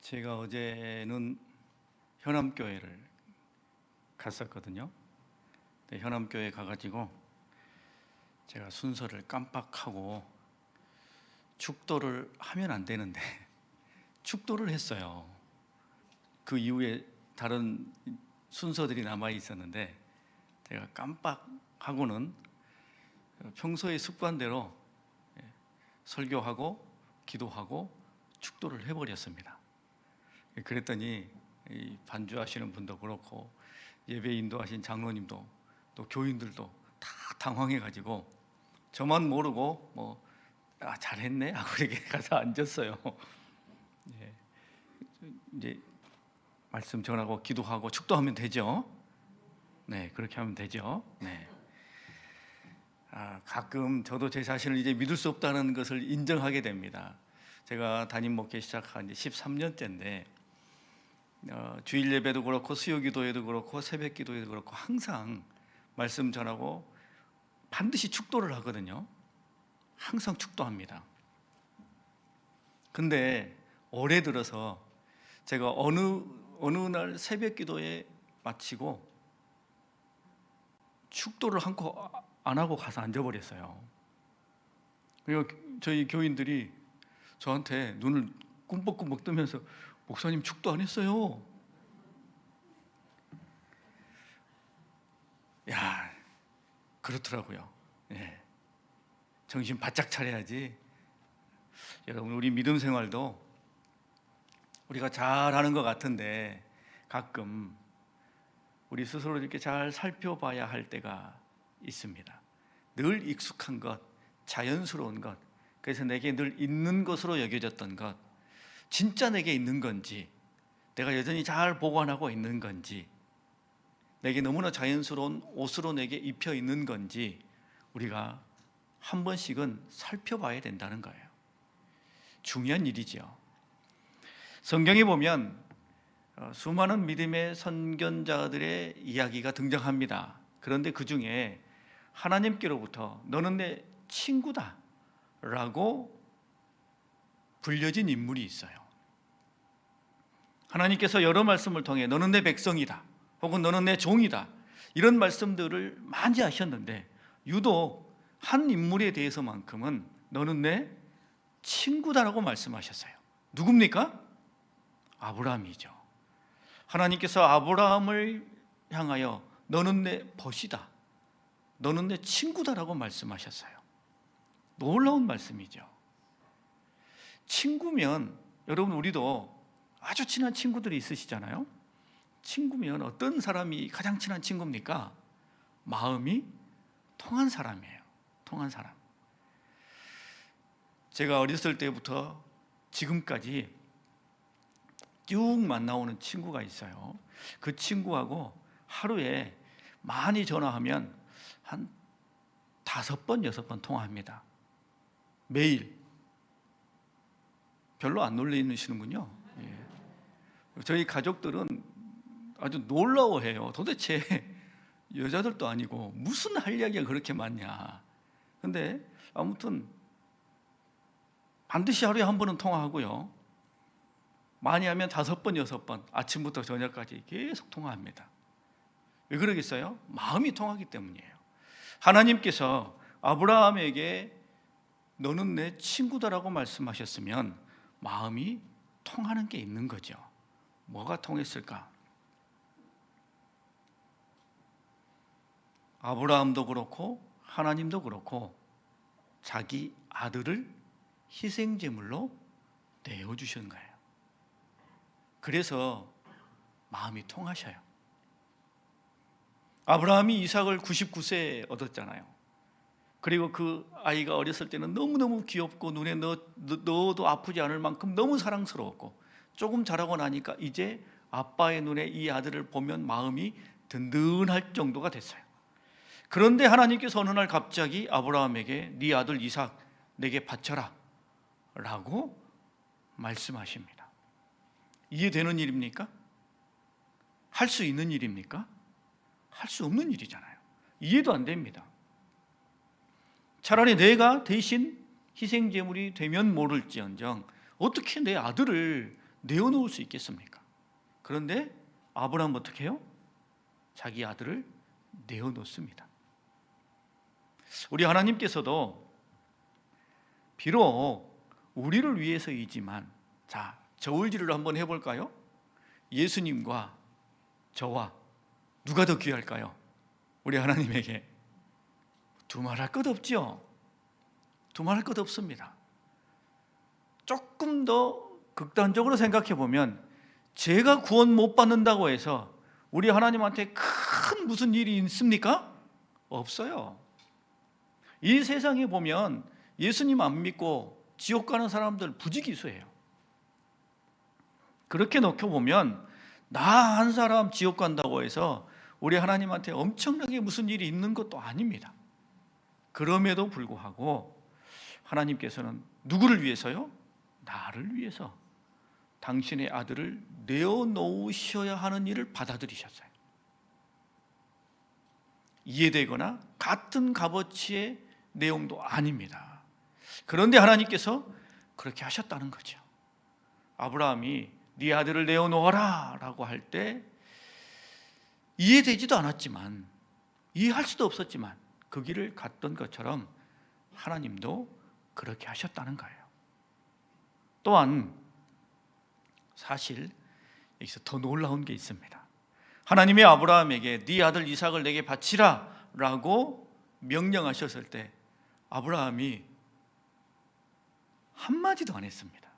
제가 어제는 현암교회를 갔었거든요. 근데 현암교회 가가지고 제가 순서를 깜빡하고 축도를 하면 안 되는데 축도를 했어요. 그 이후에 다른 순서들이 남아 있었는데 제가 깜빡하고는 평소의 습관대로 설교하고 기도하고 축도를 해버렸습니다. 그랬더니 이 반주하시는 분도 그렇고 예배 인도하신 장로님도 또 교인들도 다 당황해가지고 저만 모르고 잘했네 하고 이렇게 가서 앉았어요. 이제 말씀 전하고 기도하고 축도하면 되죠. 네, 그렇게 하면 되죠. 네. 가끔 저도 제 자신을 이제 믿을 수 없다는 것을 인정하게 됩니다. 제가 담임 목회 시작한 지 13년째인데 주일 예배도 그렇고 수요 기도에도 그렇고 새벽 기도에도 그렇고 항상 말씀 전하고 반드시 축도를 하거든요. 항상 축도합니다. 근데 올해 들어서 제가 어느 날 새벽 기도에 마치고 축도를 안 하고 가서 앉아버렸어요. 그리고 저희 교인들이 저한테 눈을 꿈뻑꿈뻑 뜨면서 목사님 축도 안 했어요. 야, 그렇더라고요. 예. 정신 바짝 차려야지. 여러분, 우리 믿음 생활도 우리가 잘하는 것 같은데 가끔 우리 스스로 이렇게 잘 살펴봐야 할 때가 있습니다. 늘 익숙한 것, 자연스러운 것, 그래서 내게 늘 있는 것으로 여겨졌던 것, 진짜 내게 있는 건지, 내가 여전히 잘 보관하고 있는 건지, 내게 너무나 자연스러운 옷으로 내게 입혀 있는 건지 우리가 한 번씩은 살펴봐야 된다는 거예요. 중요한 일이죠. 성경에 보면 수많은 믿음의 선견자들의 이야기가 등장합니다. 그런데 그 중에 하나님께로부터 너는 내 친구다 라고 불려진 인물이 있어요. 하나님께서 여러 말씀을 통해 너는 내 백성이다 혹은 너는 내 종이다 이런 말씀들을 많이 하셨는데 유독 한 인물에 대해서만큼은 너는 내 친구다라고 말씀하셨어요. 누굽니까? 아브라함이죠. 하나님께서 아브라함을 향하여 너는 내 벗이다, 너는 내 친구다라고 말씀하셨어요. 놀라운 말씀이죠. 친구면 여러분 우리도 아주 친한 친구들이 있으시잖아요. 친구면 어떤 사람이 가장 친한 친구입니까? 마음이 통한 사람이에요. 통한 사람. 제가 어렸을 때부터 지금까지 쭉 만나오는 친구가 있어요. 그 친구하고 하루에 많이 전화하면 한 5번, 6번 통화합니다. 매일. 별로 안 놀리시는군요. 예. 저희 가족들은 아주 놀라워해요. 도대체 여자들도 아니고 무슨 할 이야기가 그렇게 많냐. 근데 아무튼 반드시 하루에 한 번은 통화하고요. 많이 하면 5번, 6번 아침부터 저녁까지 계속 통화합니다. 왜 그러겠어요? 마음이 통하기 때문이에요. 하나님께서 아브라함에게 너는 내 친구다라고 말씀하셨으면 마음이 통하는 게 있는 거죠. 뭐가 통했을까? 아브라함도 그렇고 하나님도 그렇고 자기 아들을 희생제물로 내어주신 거예요. 그래서 마음이 통하셔요. 아브라함이 이삭을 99세에 얻었잖아요. 그리고 그 아이가 어렸을 때는 너무너무 귀엽고 눈에 넣어도 아프지 않을 만큼 너무 사랑스러웠고 조금 자라고 나니까 이제 아빠의 눈에 이 아들을 보면 마음이 든든할 정도가 됐어요. 그런데 하나님께서 어느 날 갑자기 아브라함에게 네 아들 이삭 내게 바쳐라 라고 말씀하십니다. 이해되는 일입니까? 할 수 있는 일입니까? 할 수 없는 일이잖아요. 이해도 안 됩니다. 차라리 내가 대신 희생제물이 되면 모를지언정 어떻게 내 아들을 내어놓을 수 있겠습니까? 그런데 아브라함은 어떻게 해요? 자기 아들을 내어놓습니다. 우리 하나님께서도 비록 우리를 위해서이지만, 자, 저울질을 한번 해볼까요? 예수님과 저와 누가 더 귀할까요? 우리 하나님에게 두말할 것 없죠. 두말할 것 없습니다. 조금 더 극단적으로 생각해 보면, 제가 구원 못 받는다고 해서 우리 하나님한테 큰 무슨 일이 있습니까? 없어요. 이 세상에 보면 예수님 안 믿고 지옥 가는 사람들 부지기수예요. 그렇게 놓고 보면 나 한 사람 지옥 간다고 해서 우리 하나님한테 엄청나게 무슨 일이 있는 것도 아닙니다. 그럼에도 불구하고 하나님께서는 누구를 위해서요? 나를 위해서 당신의 아들을 내어놓으셔야 하는 일을 받아들이셨어요. 이해되거나 같은 값어치의 내용도 아닙니다. 그런데 하나님께서 그렇게 하셨다는 거죠. 아브라함이 네 아들을 내어놓아라 라고 할 때 이해되지도 않았지만, 이해할 수도 없었지만 그 길을 갔던 것처럼 하나님도 그렇게 하셨다는 거예요. 또한 사실 여기서 더 놀라운 게 있습니다. 하나님이 아브라함에게 네 아들 이삭을 내게 바치라 라고 명령하셨을 때 아브라함이 한마디도 안 했습니다.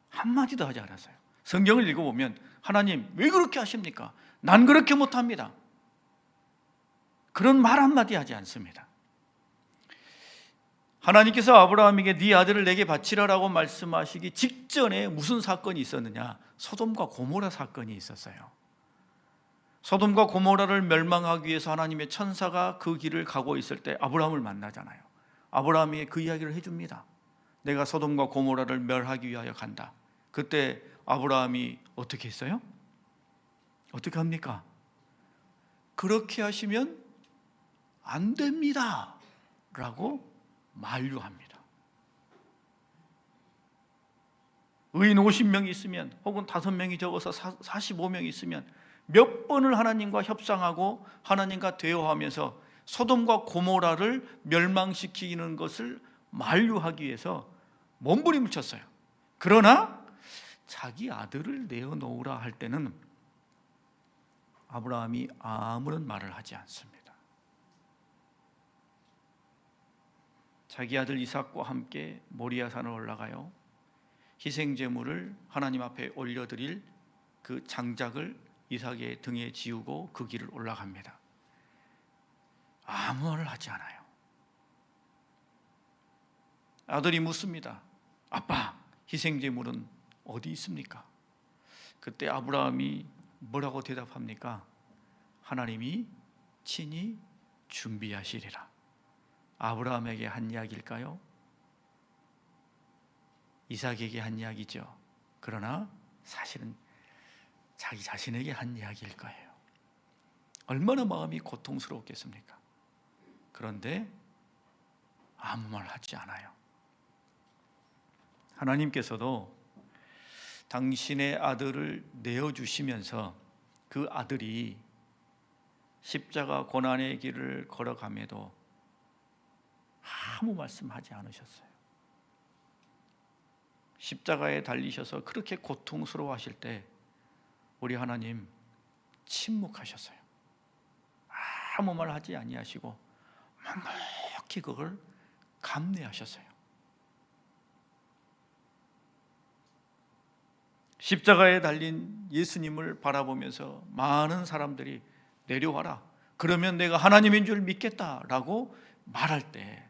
한마디도 하지 않았어요. 성경을 읽어보면 하나님 왜 그렇게 하십니까? 난 그렇게 못합니다. 그런 말 한마디 하지 않습니다. 하나님께서 아브라함에게 네 아들을 내게 바치라라고 말씀하시기 직전에 무슨 사건이 있었느냐? 소돔과 고모라 사건이 있었어요. 소돔과 고모라를 멸망하기 위해서 하나님의 천사가 그 길을 가고 있을 때 아브라함을 만나잖아요. 아브라함이 그 이야기를 해줍니다. 내가 소돔과 고모라를 멸하기 위하여 간다. 그때 아브라함이 어떻게 했어요? 어떻게 합니까? 그렇게 하시면 안 됩니다 라고 만류합니다. 의인 50명이 있으면, 혹은 5명이 적어서 45명이 있으면 몇 번을 하나님과 협상하고 하나님과 대화하면서 소돔과 고모라를 멸망시키는 것을 만류하기 위해서 몸부림을 쳤어요. 그러나 자기 아들을 내어놓으라 할 때는 아브라함이 아무런 말을 하지 않습니다. 자기 아들 이삭과 함께 모리아산을 올라가요. 희생제물을 하나님 앞에 올려드릴 그 장작을 이삭의 등에 지우고 그 길을 올라갑니다. 아무 말을 하지 않아요. 아들이 묻습니다. 아빠, 희생제물은 어디 있습니까? 그때 아브라함이 뭐라고 대답합니까? 하나님이 친히 준비하시리라. 아브라함에게 한 이야기일까요? 이삭에게 한 이야기죠. 그러나 사실은 자기 자신에게 한 이야기일 거예요. 얼마나 마음이 고통스러웠겠습니까? 그런데 아무 말 하지 않아요. 하나님께서도 당신의 아들을 내어주시면서 그 아들이 십자가 고난의 길을 걸어감에도 아무 말씀하지 않으셨어요. 십자가에 달리셔서 그렇게 고통스러워하실 때 우리 하나님 침묵하셨어요. 아무 말 하지 아니하시고 묵묵히 그걸 감내하셨어요. 십자가에 달린 예수님을 바라보면서 많은 사람들이 내려와라, 그러면 내가 하나님인 줄 믿겠다라고 말할 때,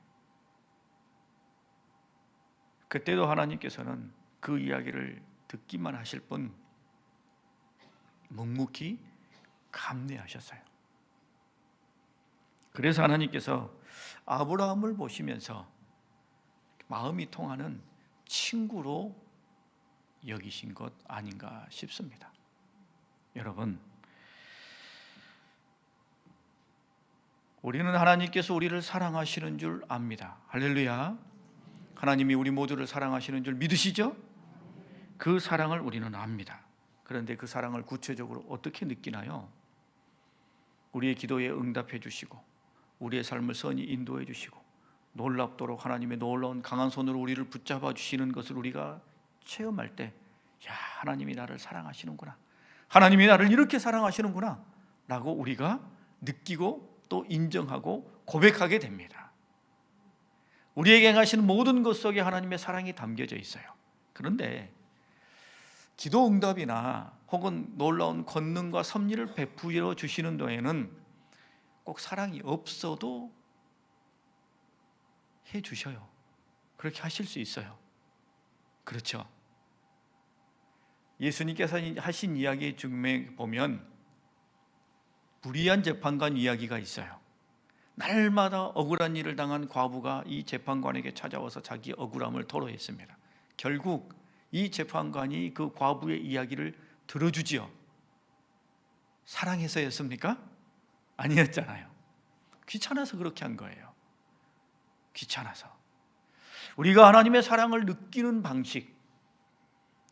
그때도 하나님께서는 그 이야기를 듣기만 하실 뿐 묵묵히 감내하셨어요. 그래서 하나님께서 아브라함을 보시면서 마음이 통하는 친구로 여기신 것 아닌가 싶습니다. 여러분, 우리는 하나님께서 우리를 사랑하시는 줄 압니다. 할렐루야. 하나님이 우리 모두를 사랑하시는 줄 믿으시죠? 그 사랑을 우리는 압니다. 그런데 그 사랑을 구체적으로 어떻게 느끼나요? 우리의 기도에 응답해 주시고 우리의 삶을 선히 인도해 주시고 놀랍도록 하나님의 놀라운 강한 손으로 우리를 붙잡아 주시는 것을 우리가 체험할 때, 야, 하나님이 나를 사랑하시는구나, 하나님이 나를 이렇게 사랑하시는구나 라고 우리가 느끼고 또 인정하고 고백하게 됩니다. 우리에게 행하시는 모든 것 속에 하나님의 사랑이 담겨져 있어요. 그런데 기도 응답이나 혹은 놀라운 권능과 섭리를 베풀어 주시는 동에는 꼭 사랑이 없어도 해 주셔요. 그렇게 하실 수 있어요. 그렇죠? 예수님께서 하신 이야기 중에 보면 불의한 재판관 이야기가 있어요. 날마다 억울한 일을 당한 과부가 이 재판관에게 찾아와서 자기 억울함을 토로했습니다. 결국 이 재판관이 그 과부의 이야기를 들어주지요. 사랑해서였습니까? 아니었잖아요. 귀찮아서 그렇게 한 거예요. 귀찮아서. 우리가 하나님의 사랑을 느끼는 방식,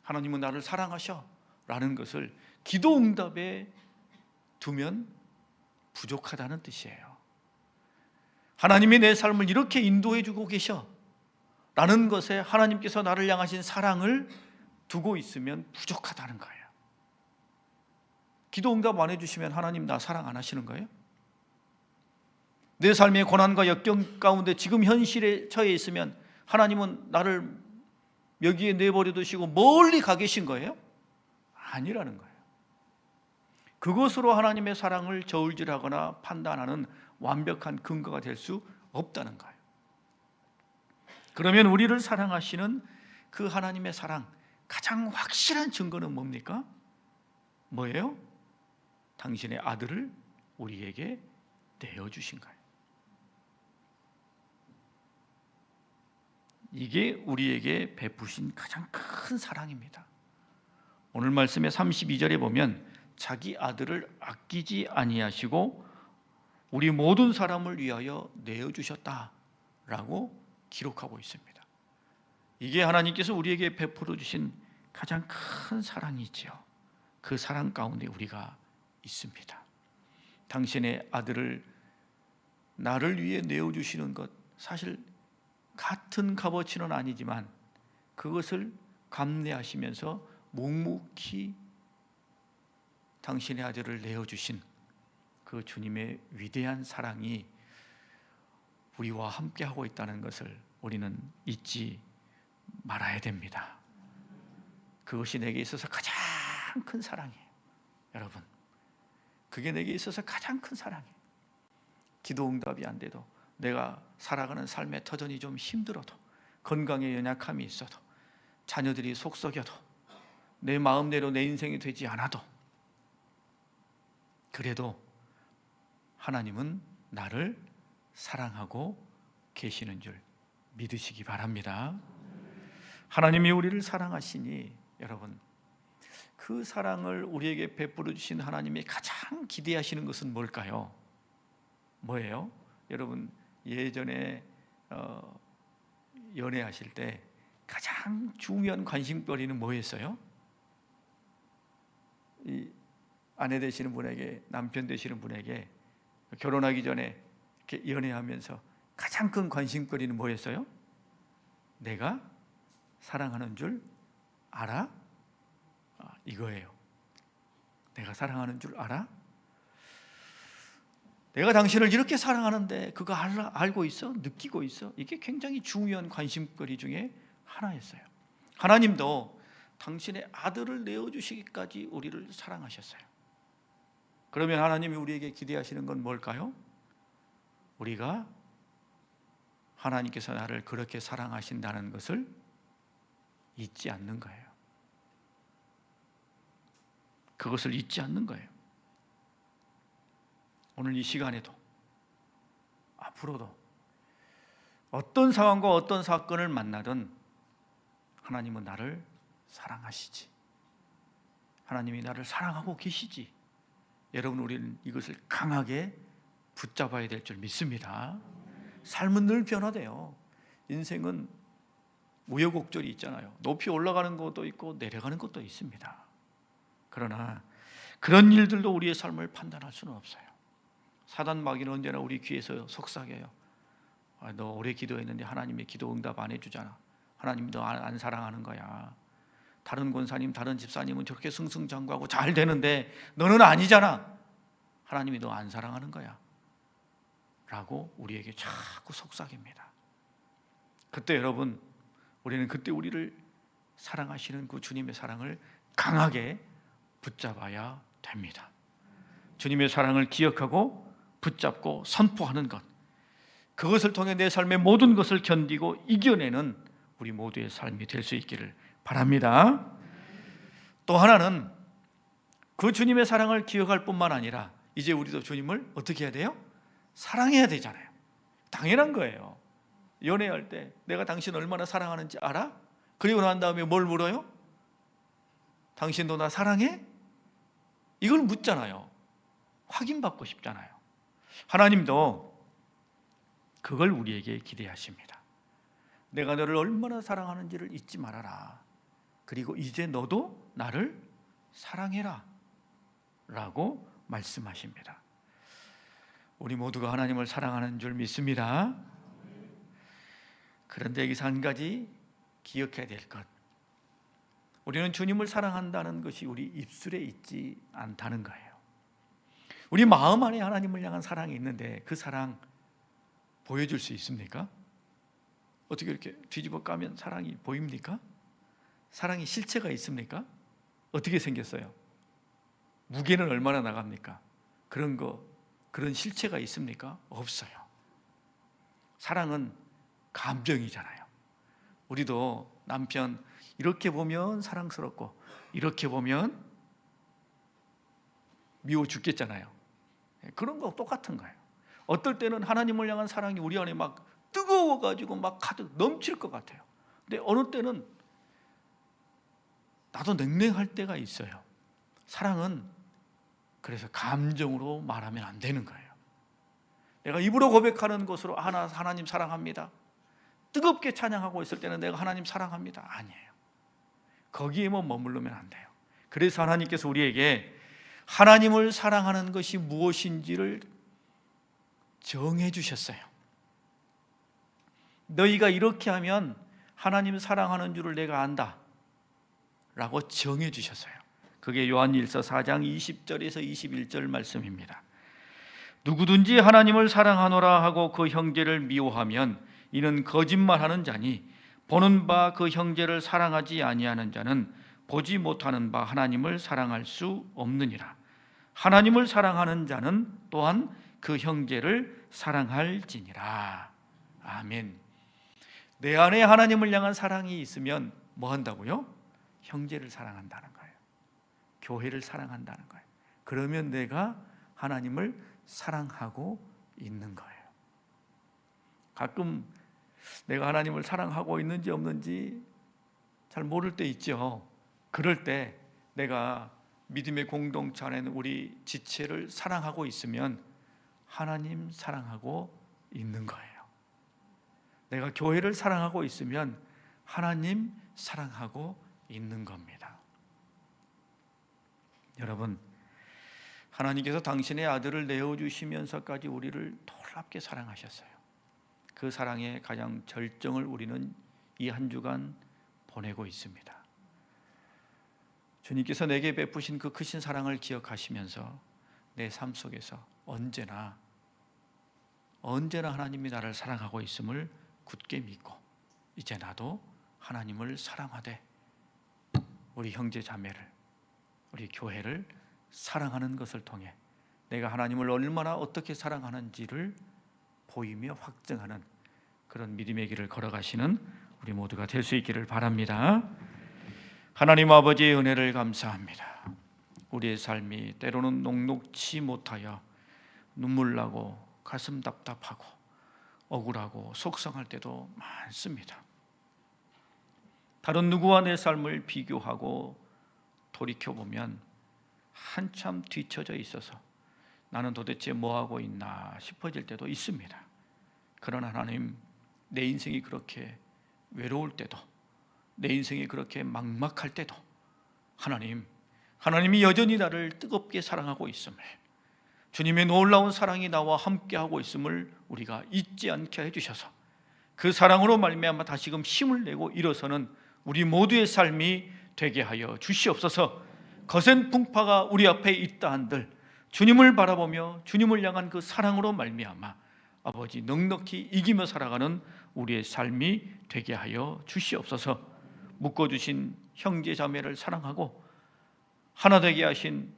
하나님은 나를 사랑하셔 라는 것을 기도 응답에 두면 부족하다는 뜻이에요. 하나님이 내 삶을 이렇게 인도해 주고 계셔 라는 것에 하나님께서 나를 향하신 사랑을 두고 있으면 부족하다는 거예요. 기도 응답 안 해주시면 하나님 나 사랑 안 하시는 거예요? 내 삶의 고난과 역경 가운데 지금 현실에 처해 있으면 하나님은 나를 여기에 내버려 두시고 멀리 가 계신 거예요? 아니라는 거예요. 그것으로 하나님의 사랑을 저울질하거나 판단하는 완벽한 근거가 될 수 없다는 거예요. 그러면 우리를 사랑하시는 그 하나님의 사랑, 가장 확실한 증거는 뭡니까? 뭐예요? 당신의 아들을 우리에게 내어주신 거예요. 이게 우리에게 베푸신 가장 큰 사랑입니다. 오늘 말씀의 32절에 보면 자기 아들을 아끼지 아니하시고 우리 모든 사람을 위하여 내어주셨다라고 기록하고 있습니다. 이게 하나님께서 우리에게 베풀어 주신 가장 큰 사랑이지요. 그 사랑 가운데 우리가 있습니다. 당신의 아들을 나를 위해 내어주시는 것, 사실 같은 값어치는 아니지만 그것을 감내하시면서 묵묵히 당신의 아들을 내어주신 그 주님의 위대한 사랑이 우리와 함께하고 있다는 것을 우리는 잊지 말아야 됩니다. 그것이 내게 있어서 가장 큰 사랑이에요. 여러분, 그게 내게 있어서 가장 큰 사랑이에요. 기도 응답이 안 돼도, 내가 살아가는 삶의 터전이 좀 힘들어도, 건강에 연약함이 있어도, 자녀들이 속썩여도, 내 마음대로 내 인생이 되지 않아도, 그래도 하나님은 나를 사랑하고 계시는 줄 믿으시기 바랍니다. 하나님이 우리를 사랑하시니 여러분, 그 사랑을 우리에게 베풀어 주신 하나님이 가장 기대하시는 것은 뭘까요? 뭐예요? 여러분, 예전에 연애하실 때 가장 중요한 관심거리는 뭐였어요? 이 아내 되시는 분에게, 남편 되시는 분에게 결혼하기 전에 이렇게 연애하면서 가장 큰 관심거리는 뭐였어요? 내가 사랑하는 줄 알아? 이거예요. 내가 사랑하는 줄 알아? 내가 당신을 이렇게 사랑하는데 그거 알고 있어? 느끼고 있어? 이게 굉장히 중요한 관심거리 중에 하나였어요. 하나님도 당신의 아들을 내어주시기까지 우리를 사랑하셨어요. 그러면 하나님이 우리에게 기대하시는 건 뭘까요? 우리가 하나님께서 나를 그렇게 사랑하신다는 것을 잊지 않는 거예요. 그것을 잊지 않는 거예요. 오늘 이 시간에도, 앞으로도 어떤 상황과 어떤 사건을 만나든 하나님은 나를 사랑하시지, 하나님이 나를 사랑하고 계시지. 여러분, 우리는 이것을 강하게 붙잡아야 될 줄 믿습니다. 삶은 늘 변화돼요. 인생은 우여곡절이 있잖아요. 높이 올라가는 것도 있고 내려가는 것도 있습니다. 그러나 그런 일들도 우리의 삶을 판단할 수는 없어요. 사단 마귀는 언제나 우리 귀에서 속삭여요. 너 오래 기도했는데 하나님의 기도 응답 안 해주잖아. 하나님 너 안 사랑하는 거야. 다른 권사님, 다른 집사님은 저렇게 승승장구하고 잘 되는데 너는 아니잖아. 하나님이 너 안 사랑하는 거야 라고 우리에게 자꾸 속삭입니다. 그때 여러분, 우리는 그때 우리를 사랑하시는 그 주님의 사랑을 강하게 붙잡아야 됩니다. 주님의 사랑을 기억하고 붙잡고 선포하는 것, 그것을 통해 내 삶의 모든 것을 견디고 이겨내는 우리 모두의 삶이 될 수 있기를 바랍니다. 또 하나는 그 주님의 사랑을 기억할 뿐만 아니라 이제 우리도 주님을 어떻게 해야 돼요? 사랑해야 되잖아요. 당연한 거예요. 연애할 때 내가 당신 얼마나 사랑하는지 알아? 그리고 난 다음에 뭘 물어요? 당신도 나 사랑해? 이걸 묻잖아요. 확인받고 싶잖아요. 하나님도 그걸 우리에게 기대하십니다. 내가 너를 얼마나 사랑하는지를 잊지 말아라. 그리고 이제 너도 나를 사랑해라 라고 말씀하십니다. 우리 모두가 하나님을 사랑하는 줄 믿습니다. 그런데 여기서 한 가지 기억해야 될 것, 우리는 주님을 사랑한다는 것이 우리 입술에 있지 않다는 거예요. 우리 마음 안에 하나님을 향한 사랑이 있는데 그 사랑 보여줄 수 있습니까? 어떻게 이렇게 뒤집어 까면 사랑이 보입니까? 사랑이 실체가 있습니까? 어떻게 생겼어요? 무게는 얼마나 나갑니까? 그런 실체가 있습니까? 없어요. 사랑은 감정이잖아요. 우리도 남편 이렇게 보면 사랑스럽고 이렇게 보면 미워 죽겠잖아요. 그런 거 똑같은 거예요. 어떨 때는 하나님을 향한 사랑이 우리 안에 막 뜨거워가지고 막 가득 넘칠 것 같아요. 근데 어느 때는 나도 냉랭할 때가 있어요. 사랑은 그래서 감정으로 말하면 안 되는 거예요. 내가 입으로 고백하는 것으로 하나님 사랑합니다, 뜨겁게 찬양하고 있을 때는 내가 하나님 사랑합니다, 아니에요. 거기에만 머무르면 안 돼요. 그래서 하나님께서 우리에게 하나님을 사랑하는 것이 무엇인지를 정해 주셨어요. 너희가 이렇게 하면 하나님 사랑하는 줄을 내가 안다 라고 정해 주셨어요. 그게 요한일서 4장 20절에서 21절 말씀입니다. 누구든지 하나님을 사랑하노라 하고 그 형제를 미워하면 이는 거짓말하는 자니 보는 바 그 형제를 사랑하지 아니하는 자는 보지 못하는 바 하나님을 사랑할 수 없느니라. 하나님을 사랑하는 자는 또한 그 형제를 사랑할지니라. 아멘. 내 안에 하나님을 향한 사랑이 있으면 뭐 한다고요? 형제를 사랑한다는 거예요. 교회를 사랑한다는 거예요. 그러면 내가 하나님을 사랑하고 있는 거예요. 가끔 내가 하나님을 사랑하고 있는지 없는지 잘 모를 때 있죠. 그럴 때 내가 믿음의 공동체 안에는 우리 지체를 사랑하고 있으면 하나님 사랑하고 있는 거예요. 내가 교회를 사랑하고 있으면 하나님 사랑하고 있는 겁니다. 여러분, 하나님께서 당신의 아들을 내어주시면서까지 우리를 놀랍게 사랑하셨어요. 그 사랑의 가장 절정을 우리는 이 한 주간 보내고 있습니다. 주님께서 내게 베푸신 그 크신 사랑을 기억하시면서 내 삶 속에서 언제나 하나님이 나를 사랑하고 있음을 굳게 믿고 이제 나도 하나님을 사랑하되 우리 형제 자매를, 우리 교회를 사랑하는 것을 통해 내가 하나님을 얼마나 어떻게 사랑하는지를 보이며 확증하는 그런 믿음의 길을 걸어가시는 우리 모두가 될 수 있기를 바랍니다. 하나님 아버지의 은혜를 감사합니다. 우리의 삶이 때로는 녹록치 못하여 눈물 나고 가슴 답답하고 억울하고 속상할 때도 많습니다. 다른 누구와 내 삶을 비교하고 돌이켜보면 한참 뒤처져 있어서 나는 도대체 뭐하고 있나 싶어질 때도 있습니다. 그러나 하나님, 내 인생이 그렇게 외로울 때도 내 인생이 그렇게 막막할 때도 하나님이 여전히 나를 뜨겁게 사랑하고 있음을, 주님의 놀라운 사랑이 나와 함께하고 있음을 우리가 잊지 않게 해주셔서 그 사랑으로 말미암아 다시금 힘을 내고 일어서는 우리 모두의 삶이 되게 하여 주시옵소서. 거센 풍파가 우리 앞에 있다 한들 주님을 바라보며 주님을 향한 그 사랑으로 말미암아 아버지 넉넉히 이기며 살아가는 우리의 삶이 되게 하여 주시옵소서. 묶어주신 형제 자매를 사랑하고 하나 되게 하신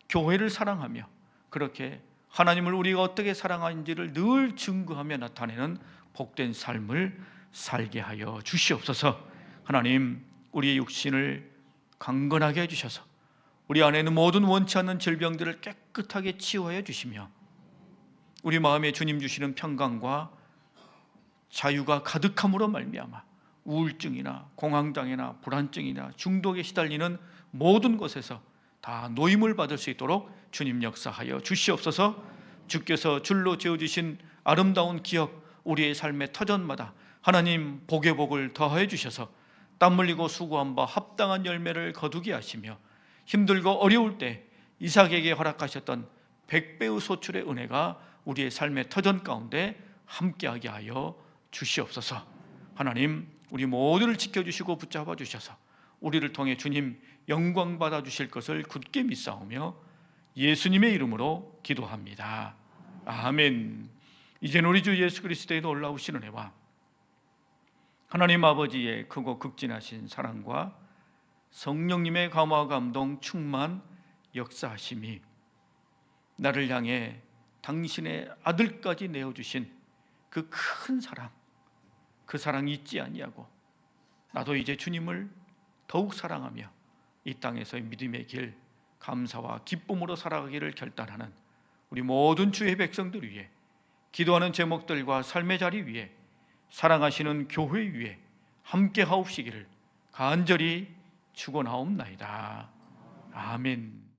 교회를 사랑하며 그렇게 하나님을 우리가 어떻게 사랑하는지를 늘 증거하며 나타내는 복된 삶을 살게 하여 주시옵소서. 하나님, 우리의 육신을 강건하게 해주셔서 우리 안에는 모든 원치 않는 질병들을 깨끗하게 치유하여 주시며 우리 마음에 주님 주시는 평강과 자유가 가득함으로 말미암아 우울증이나 공황장애나 불안증이나 중독에 시달리는 모든 것에서 다 노임을 받을 수 있도록 주님 역사하여 주시옵소서. 주께서 줄로 지어주신 아름다운 기업 우리의 삶의 터전마다 하나님 복의 복을 더하여 주셔서 땀 흘리고 수고한 바 합당한 열매를 거두게 하시며 힘들고 어려울 때 이삭에게 허락하셨던 100배의 소출의 은혜가 우리의 삶의 터전 가운데 함께하게 하여 주시옵소서. 하나님, 우리 모두를 지켜주시고 붙잡아 주셔서 우리를 통해 주님 영광 받아 주실 것을 굳게 믿사오며 예수님의 이름으로 기도합니다. 아멘. 이제는 우리 주 예수 그리스도의 놀라우신 은혜와 하나님 아버지의 크고 극진하신 사랑과 성령님의 감화 감동 충만 역사하심이 나를 향해 당신의 아들까지 내어주신 그 큰 사랑, 그 사랑 잊지 아니하고 나도 이제 주님을 더욱 사랑하며 이 땅에서의 믿음의 길 감사와 기쁨으로 살아가기를 결단하는 우리 모든 주의 백성들 위해, 기도하는 제목들과 삶의 자리 위에, 사랑하시는 교회 위에 함께 하옵시기를 간절히 축원하옵나이다. 아멘.